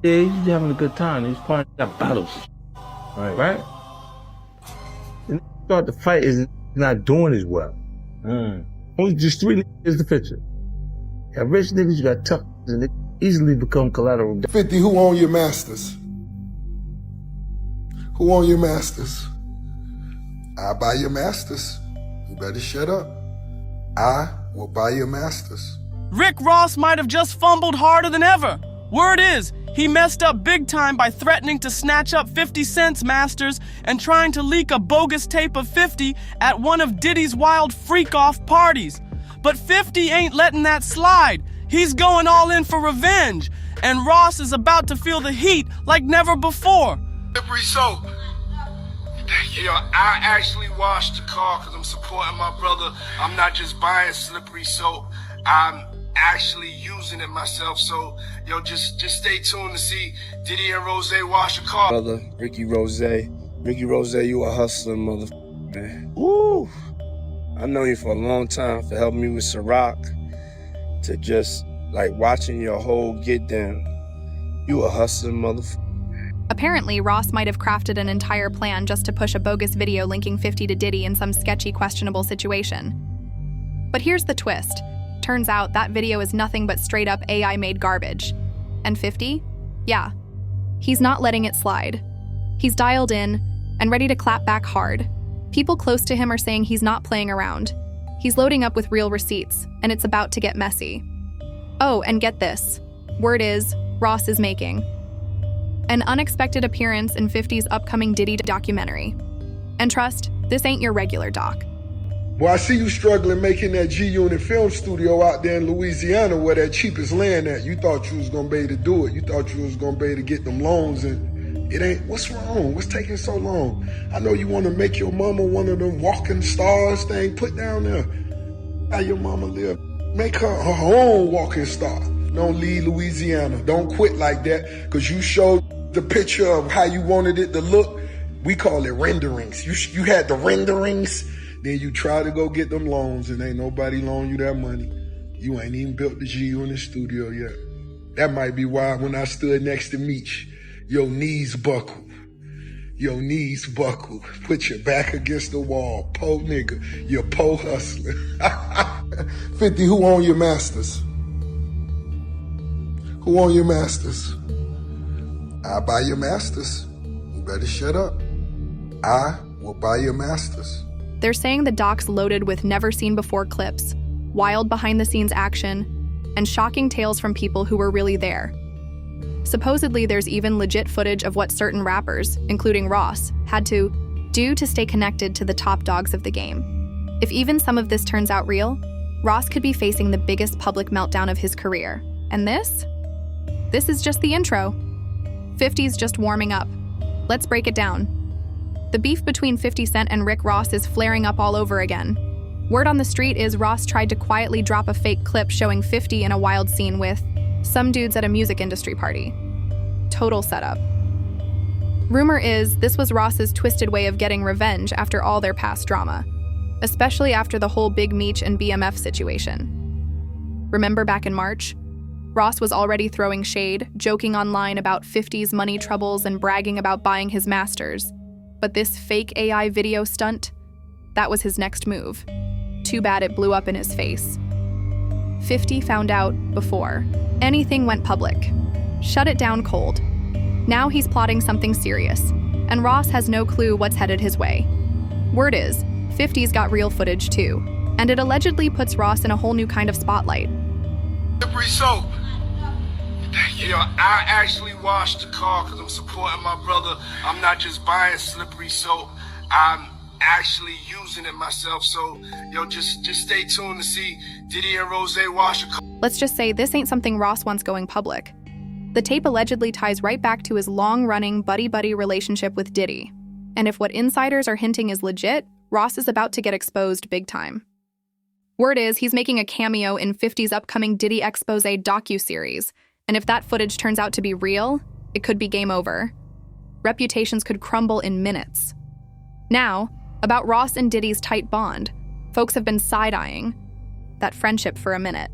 Yeah, he's just having a good time. He's partying, got bottles and shit, right? And start the fight is not doing as well. Only just 3 niggas is the picture. You got rich niggas, you got tough niggas, and they easily become collateral. 50, who own your masters? Who own your masters? I buy your masters. You better shut up. I will buy your masters. Rick Ross might have just fumbled harder than ever. Word is, he messed up big time by threatening to snatch up 50 Cent's masters and trying to leak a bogus tape of 50 at one of Diddy's wild freak-off parties. But 50 ain't letting that slide. He's going all in for revenge, and Ross is about to feel the heat like never before. Slippery soap. Yo, I actually washed the car because I'm supporting my brother. I'm not just buying slippery soap. I'm actually using it myself. So, yo, just stay tuned to see Diddy and Rose wash the car. Brother, Ricky Rose, you a hustler, motherfucker, man. Woo! I've known you for a long time for helping me with Ciroc, to just like watching your whole get down. You a hustler, motherfucker. Apparently, Ross might have crafted an entire plan just to push a bogus video linking 50 to Diddy in some sketchy, questionable situation. But here's the twist. Turns out that video is nothing but straight-up AI-made garbage. And 50? Yeah. He's not letting it slide. He's dialed in and ready to clap back hard. People close to him are saying he's not playing around. He's loading up with real receipts, and it's about to get messy. Oh, and get this. Word is, Ross is making an unexpected appearance in 50's upcoming Diddy documentary. And trust, this ain't your regular doc. Well, I see you struggling making that G-Unit film studio out there in Louisiana where that cheapest land at. You thought you was gonna be able to do it. You thought you was gonna be able to get them loans, and it ain't. What's wrong? What's taking so long? I know you wanna make your mama one of them walking stars thing. Put down there how your mama live. Make her own walking star. Don't leave Louisiana. Don't quit like that, because you showed the picture of how you wanted it to look. We call it renderings. You had the renderings, then you try to go get them loans, and ain't nobody loan you that money. You ain't even built the G-Unit studio yet. That might be why when I stood next to Meech, your knees buckled. Your knees buckled. Put your back against the wall. Po nigga. You po hustler. 50, who own your masters? Who own your masters? I buy your masters. You better shut up. I will buy your masters. They're saying the doc's loaded with never-seen-before clips, wild behind-the-scenes action, and shocking tales from people who were really there. Supposedly, there's even legit footage of what certain rappers, including Ross, had to do to stay connected to the top dogs of the game. If even some of this turns out real, Ross could be facing the biggest public meltdown of his career. And this? This is just the intro. 50's just warming up. Let's break it down. The beef between 50 Cent and Rick Ross is flaring up all over again. Word on the street is Ross tried to quietly drop a fake clip showing 50 in a wild scene with some dudes at a music industry party. Total setup. Rumor is this was Ross's twisted way of getting revenge after all their past drama, especially after the whole Big Meech and BMF situation. Remember back in March? Ross was already throwing shade, joking online about 50's money troubles and bragging about buying his masters. But this fake AI video stunt, that was his next move. Too bad it blew up in his face. 50 found out before anything went public. Shut it down cold. Now he's plotting something serious, and Ross has no clue what's headed his way. Word is, 50's got real footage too, and it allegedly puts Ross in a whole new kind of spotlight. Slippery soap. Yo, I actually washed the car because I'm supporting my brother. I'm not just buying slippery soap. I'm actually using it myself. So, yo, just stay tuned to see Diddy and Rose wash the car. Let's just say this ain't something Ross wants going public. The tape allegedly ties right back to his long-running buddy-buddy relationship with Diddy. And if what insiders are hinting is legit, Ross is about to get exposed big time. Word is he's making a cameo in 50's upcoming Diddy expose docuseries. And if that footage turns out to be real, it could be game over. Reputations could crumble in minutes. Now, about Ross and Diddy's tight bond, folks have been side-eyeing that friendship for a minute.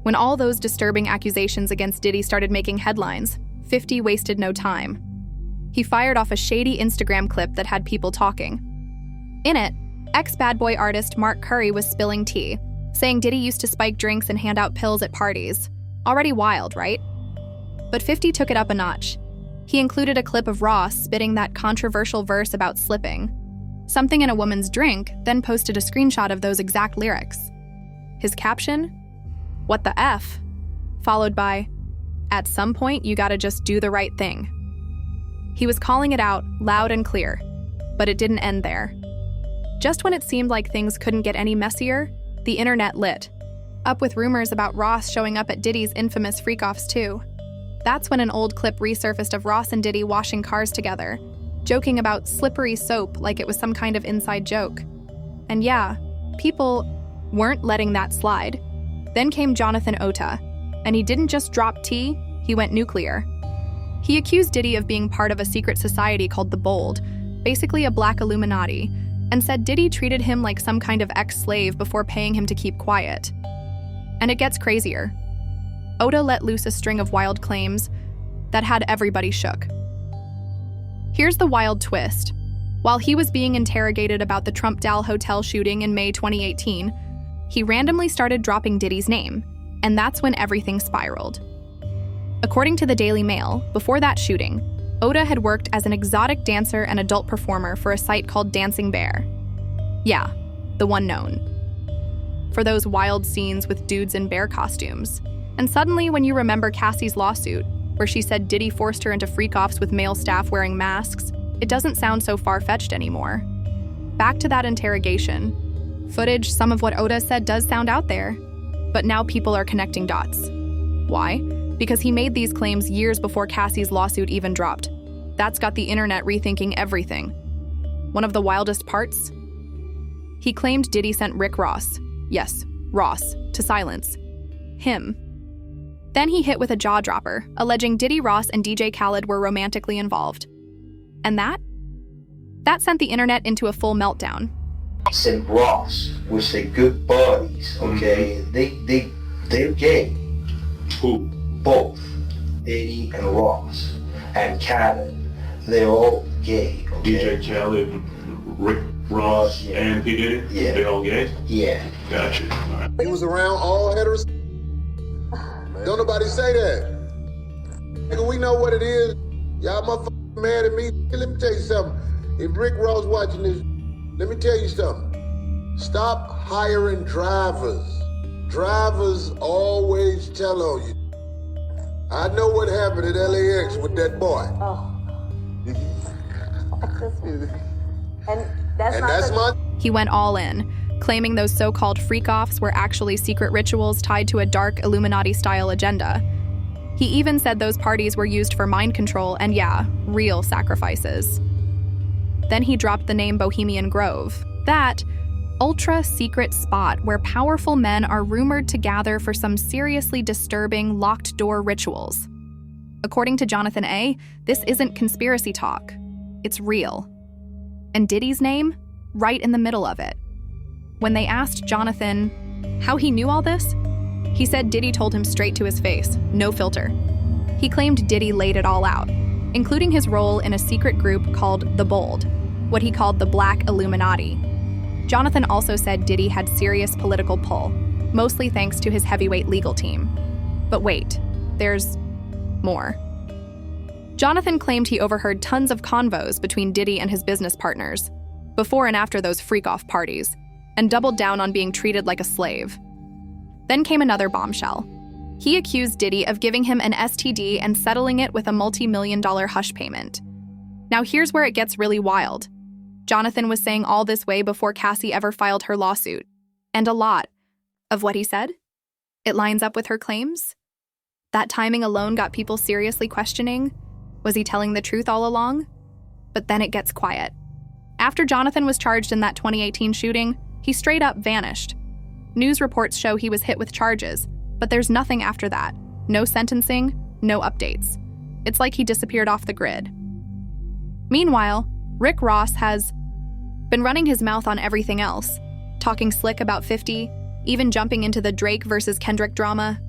When all those disturbing accusations against Diddy started making headlines, 50 wasted no time. He fired off a shady Instagram clip that had people talking. In it, ex-Bad Boy artist Mark Curry was spilling tea, saying Diddy used to spike drinks and hand out pills at parties. Already wild, right? But 50 took it up a notch. He included a clip of Ross spitting that controversial verse about slipping. Something in a woman's drink, then posted a screenshot of those exact lyrics. His caption? "What the F?" Followed by, "At some point, you gotta just do the right thing." He was calling it out loud and clear, but it didn't end there. Just when it seemed like things couldn't get any messier, the internet lit, up with rumors about Ross showing up at Diddy's infamous freak-offs too. That's when an old clip resurfaced of Ross and Diddy washing cars together, joking about slippery soap like it was some kind of inside joke. And yeah, people weren't letting that slide. Then came Jonathan Ota, and he didn't just drop tea, he went nuclear. He accused Diddy of being part of a secret society called the Bold, basically a black Illuminati, and said Diddy treated him like some kind of ex-slave before paying him to keep quiet. And it gets crazier. Ota let loose a string of wild claims that had everybody shook. Here's the wild twist. While he was being interrogated about the Trump Dal Hotel shooting in May 2018, he randomly started dropping Diddy's name, and that's when everything spiraled. According to the Daily Mail, before that shooting, Ota had worked as an exotic dancer and adult performer for a site called Dancing Bear. Yeah, the one known. For those wild scenes with dudes in bear costumes. And suddenly, when you remember Cassie's lawsuit, where she said Diddy forced her into freak-offs with male staff wearing masks, it doesn't sound so far-fetched anymore. Back to that interrogation. Footage, some of what Ota said does sound out there, but now people are connecting dots. Why? Because he made these claims years before Cassie's lawsuit even dropped. That's got the internet rethinking everything. One of the wildest parts? He claimed Diddy sent Rick Ross, yes, Ross, to silence him. Then he hit with a jaw-dropper, alleging Diddy, Ross, and DJ Khaled were romantically involved. And that sent the internet into a full meltdown. And Ross, which they good buddies, okay? They're gay. Who? Both. Diddy and Ross. And Khaled. They're all gay, okay? DJ Khaled, Rick Ross, Yeah. and P. Diddy? Yeah. They all gay? Yeah. Gotcha. All right. He was around all heteros. Don't nobody say that. Nigga, we know what it is. Y'all motherfuckers mad at me. Let me tell you something. If Rick Ross watching this, let me tell you something. Stop hiring drivers. Drivers always tell on you. I know what happened at LAX with that boy. And that's my... He went all in, claiming those so-called freak-offs were actually secret rituals tied to a dark Illuminati-style agenda. He even said those parties were used for mind control and, yeah, real sacrifices. Then he dropped the name Bohemian Grove. That ultra-secret spot where powerful men are rumored to gather for some seriously disturbing locked-door rituals. According to Jonathan A., this isn't conspiracy talk. It's real. And Diddy's name? Right in the middle of it. When they asked Jonathan how he knew all this, he said Diddy told him straight to his face, no filter. He claimed Diddy laid it all out, including his role in a secret group called The Bold, what he called the Black Illuminati. Jonathan also said Diddy had serious political pull, mostly thanks to his heavyweight legal team. But wait, there's more. Jonathan claimed he overheard tons of convos between Diddy and his business partners, before and after those freak-off parties, and doubled down on being treated like a slave. Then came another bombshell. He accused Diddy of giving him an STD and settling it with a multi-million-dollar hush payment. Now here's where it gets really wild. Jonathan was saying all this way before Cassie ever filed her lawsuit. And a lot of what he said, it lines up with her claims. That timing alone got people seriously questioning, was he telling the truth all along? But then it gets quiet. After Jonathan was charged in that 2018 shooting, he straight up vanished. News reports show he was hit with charges, but there's nothing after that. No sentencing, no updates. It's like he disappeared off the grid. Meanwhile, Rick Ross has been running his mouth on everything else, talking slick about 50, even jumping into the Drake versus Kendrick drama.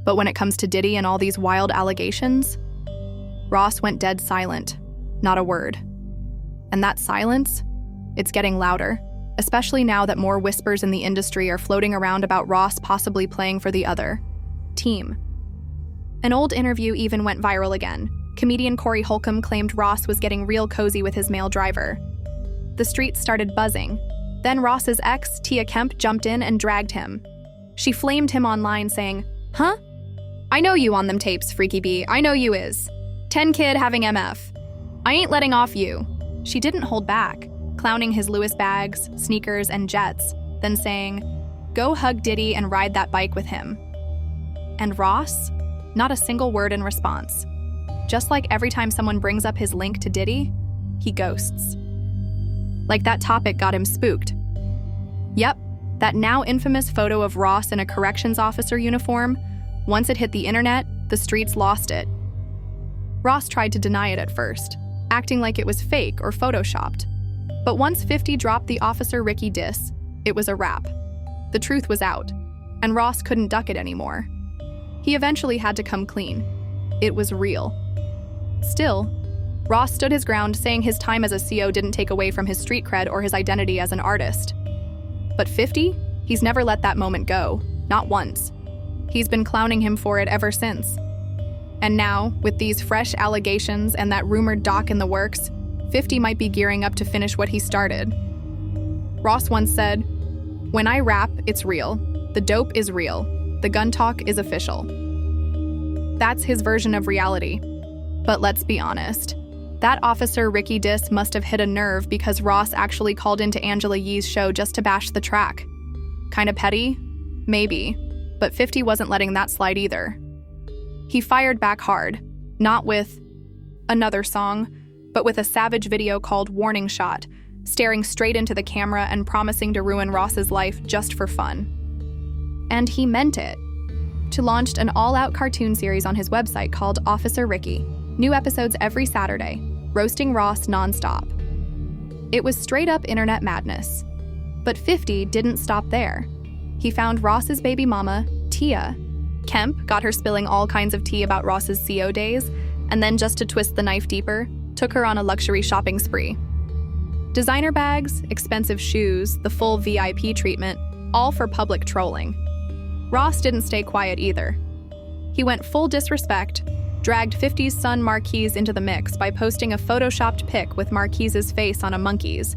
But when it comes to Diddy and all these wild allegations, Ross went dead silent, not a word. And that silence, it's getting louder, especially now that more whispers in the industry are floating around about Ross possibly playing for the other team. An old interview even went viral again. Comedian Corey Holcomb claimed Ross was getting real cozy with his male driver. The streets started buzzing. Then Ross's ex, Tia Kemp, jumped in and dragged him. She flamed him online saying, "Huh? I know you on them tapes, Freaky B. I know you is. 10 kid having MF. I ain't letting off you." She didn't hold back, clowning his Louis bags, sneakers, and jets, then saying, "Go hug Diddy and ride that bike with him." And Ross? Not a single word in response. Just like every time someone brings up his link to Diddy, he ghosts. Like that topic got him spooked. Yep, that now infamous photo of Ross in a corrections officer uniform, once it hit the internet, the streets lost it. Ross tried to deny it at first, acting like it was fake or photoshopped. But once 50 dropped the Officer Ricky diss, it was a wrap. The truth was out, and Ross couldn't duck it anymore. He eventually had to come clean. It was real. Still, Ross stood his ground, saying his time as a CO didn't take away from his street cred or his identity as an artist. But 50? He's never let that moment go, not once. He's been clowning him for it ever since. And now, with these fresh allegations and that rumored doc in the works, 50 might be gearing up to finish what he started. Ross once said, "When I rap, it's real. The dope is real. The gun talk is official." That's his version of reality. But let's be honest. That Officer Ricky diss must have hit a nerve because Ross actually called into Angela Yee's show just to bash the track. Kinda petty? Maybe. But 50 wasn't letting that slide either. He fired back hard, not with another song, but with a savage video called Warning Shot, staring straight into the camera and promising to ruin Ross's life just for fun. And he meant it. He launched an all-out cartoon series on his website called Officer Ricky. New episodes every Saturday, roasting Ross nonstop. It was straight-up internet madness. But 50 didn't stop there. He found Ross's baby mama, Tia Kemp, got her spilling all kinds of tea about Ross's CO days, and then just to twist the knife deeper, took her on a luxury shopping spree. Designer bags, expensive shoes, the full VIP treatment, all for public trolling. Ross didn't stay quiet either. He went full disrespect, dragged 50's son Marquise into the mix by posting a photoshopped pic with Marquise's face on a monkey's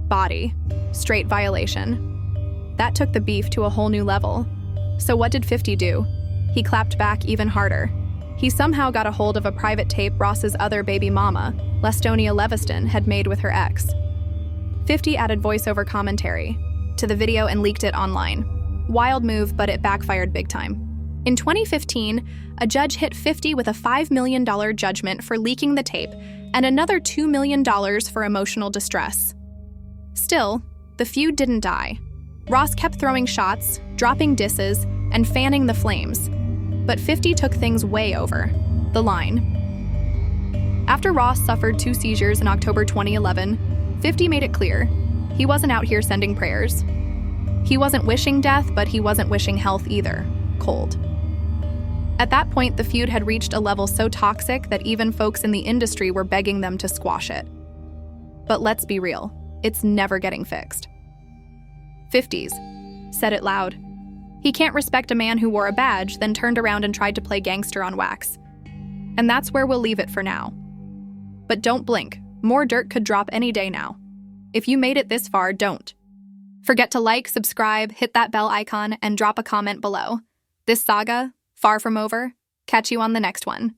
body. Straight violation. That took the beef to a whole new level. So what did 50 do? He clapped back even harder. He somehow got a hold of a private tape Ross's other baby mama, Lestonia Leviston, had made with her ex. 50 added voiceover commentary to the video and leaked it online. Wild move, but it backfired big time. In 2015, a judge hit 50 with a $5 million judgment for leaking the tape and another $2 million for emotional distress. Still, the feud didn't die. Ross kept throwing shots, dropping disses, and fanning the flames. But 50 took things way over the line. After Ross suffered 2 seizures in October 2011, 50 made it clear he wasn't out here sending prayers. He wasn't wishing death, but he wasn't wishing health either. Cold. At that point, the feud had reached a level so toxic that even folks in the industry were begging them to squash it. But let's be real, it's never getting fixed. 50's said it loud. He can't respect a man who wore a badge, then turned around and tried to play gangster on wax. And that's where we'll leave it for now. But don't blink, more dirt could drop any day now. If you made it this far, don't forget to like, subscribe, hit that bell icon, and drop a comment below. This saga, far from over. Catch you on the next one.